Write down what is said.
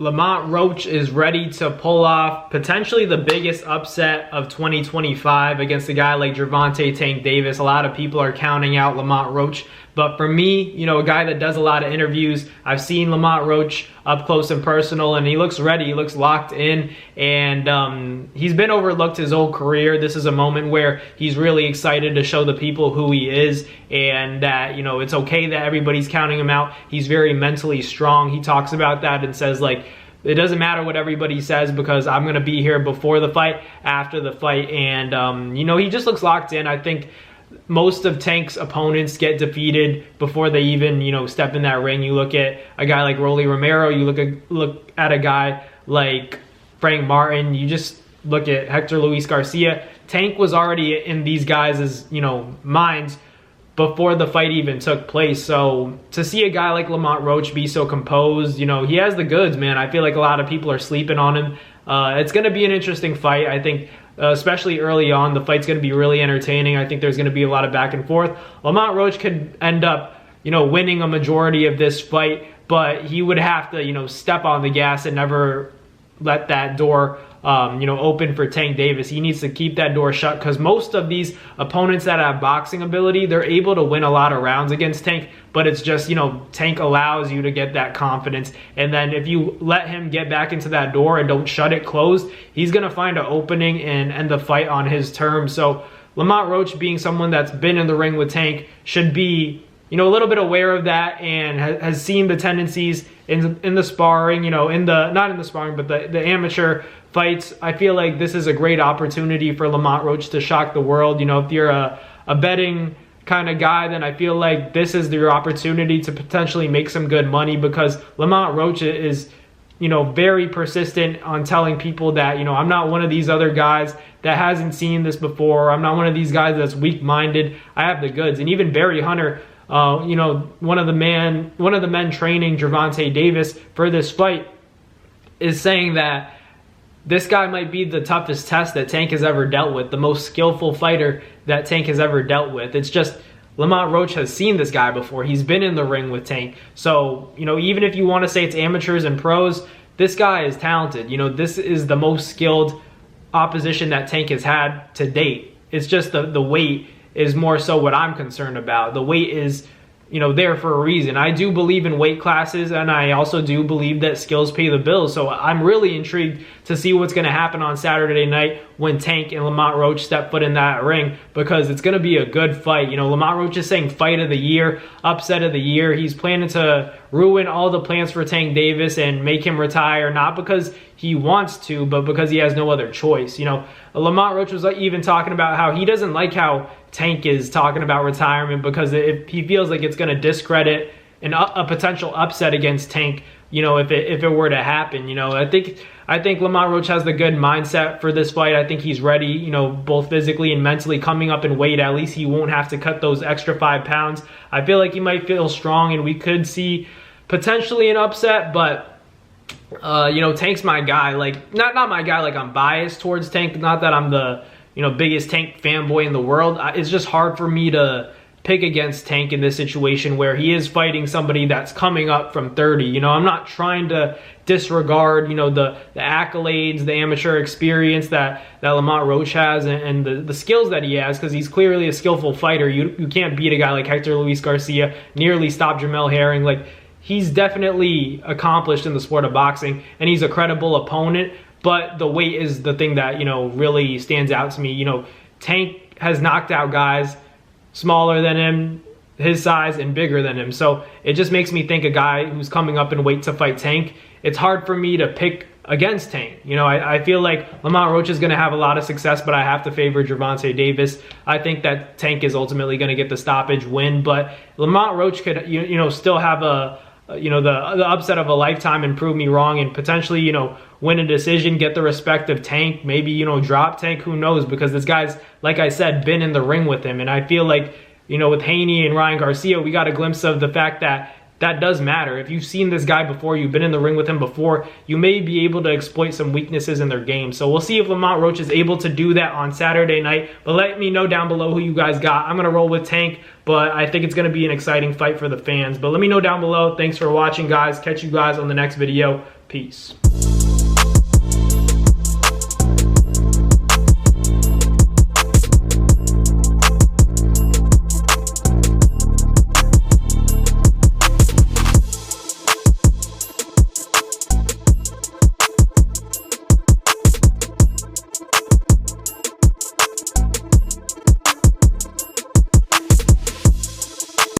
Lamont Roach is ready to pull off potentially the biggest upset of 2025 against a guy like Gervonta Tank Davis. A lot of people are counting out Lamont Roach, but for me, you know, a guy that does a lot of interviews, I've seen Lamont Roach up close and personal, and he looks ready, he looks locked in, and he's been overlooked his whole career. This is a moment where he's really excited to show the people who he is, and that, you know, it's okay that everybody's counting him out. He's very mentally strong. He talks about that and says, like, it doesn't matter what everybody says because I'm going to be here before the fight, after the fight, and, you know, he just looks locked in. I think most of Tank's opponents get defeated before they even, you know, step in that ring. You look at a guy like Rolly Romero, you look at a guy like Frank Martin, you just look at Hector Luis Garcia. Tank was already in these guys' you know, minds before the fight even took place. So to see a guy like Lamont Roach be so composed, you know, he has the goods, man. I feel like a lot of people are sleeping on him. It's going to be an interesting fight. I think especially early on, the fight's going to be really entertaining. I think there's going to be a lot of back and forth. Lamont Roach could end up, you know, winning a majority of this fight, but he would have to, you know, step on the gas and never let that door you know, open for Tank Davis. He needs to keep that door shut because most of these opponents that have boxing ability, they're able to win a lot of rounds against Tank, but it's just, you know, Tank allows you to get that confidence, and then if you let him get back into that door and don't shut it closed, he's going to find an opening and end the fight on his terms. So Lamont Roach, being someone that's been in the ring with Tank, should be, you know, a little bit aware of that and has seen the tendencies in the sparring, you know, not in the sparring, but the amateur fights. I feel like this is a great opportunity for Lamont Roach to shock the world. You know, if you're a betting kind of guy, then I feel like this is your opportunity to potentially make some good money, because Lamont Roach is, you know, very persistent on telling people that, you know, I'm not one of these other guys that hasn't seen this before. I'm not one of these guys that's weak-minded. I have the goods. And even Barry Hunter, you know, one of the men training Gervonta Davis for this fight, is saying that this guy might be the toughest test that Tank has ever dealt with, the most skillful fighter that Tank has ever dealt with. It's just Lamont Roach has seen this guy before. He's been in the ring with Tank. So, you know, even if you want to say it's amateurs and pros, this guy is talented. You know, this is the most skilled opposition that Tank has had to date. It's just the weight is more so what I'm concerned about. The weight is, you know, there for a reason. I do believe in weight classes, and I also do believe that skills pay the bills. So I'm really intrigued to see what's going to happen on Saturday night when Tank and Lamont Roach step foot in that ring, because it's going to be a good fight. You know, Lamont Roach is saying fight of the year, upset of the year. He's planning to ruin all the plans for Tank Davis and make him retire, not because he wants to, but because he has no other choice. You know, Lamont Roach was even talking about how he doesn't like how Tank is talking about retirement, because he feels like it's going to discredit a potential upset against Tank, you know, if it were to happen. You know, I think Lamont Roach has the good mindset for this fight. I think he's ready, you know, both physically and mentally. Coming up in weight, at least he won't have to cut those extra 5 pounds. I feel like he might feel strong, and we could see potentially an upset, but you know, Tank's my guy. Like, not my guy, like I'm biased towards Tank, not that I'm the, you know, biggest Tank fanboy in the world. It's just hard for me to pick against Tank in this situation where he is fighting somebody that's coming up from 30. You know, I'm not trying to disregard, you know, the accolades, the amateur experience that Lamont Roach has, and the skills that he has, because he's clearly a skillful fighter. You can't beat a guy like Hector Luis Garcia, nearly stopped Jamel Herring. Like, he's definitely accomplished in the sport of boxing, and he's a credible opponent. But the weight is the thing that, you know, really stands out to me. You know, Tank has knocked out guys smaller than him, his size, and bigger than him. So it just makes me think a guy who's coming up in weight to fight Tank, it's hard for me to pick against Tank. You know, I feel like Lamont Roach is going to have a lot of success, but I have to favor Gervonta Davis. I think that Tank is ultimately going to get the stoppage win, but Lamont Roach could, you know, still have you know, the upset of a lifetime and prove me wrong, and potentially, you know, win a decision, get the respect of Tank, maybe, you know, drop Tank, who knows, because this guy's, like I said, been in the ring with him. And I feel like, you know, with Haney and Ryan Garcia, we got a glimpse of the fact that that does matter. If you've seen this guy before, you've been in the ring with him before, you may be able to exploit some weaknesses in their game. So we'll see if Lamont Roach is able to do that on Saturday night. But let me know down below who you guys got. I'm going to roll with Tank, but I think it's going to be an exciting fight for the fans. But let me know down below. Thanks for watching, guys. Catch you guys on the next video. Peace.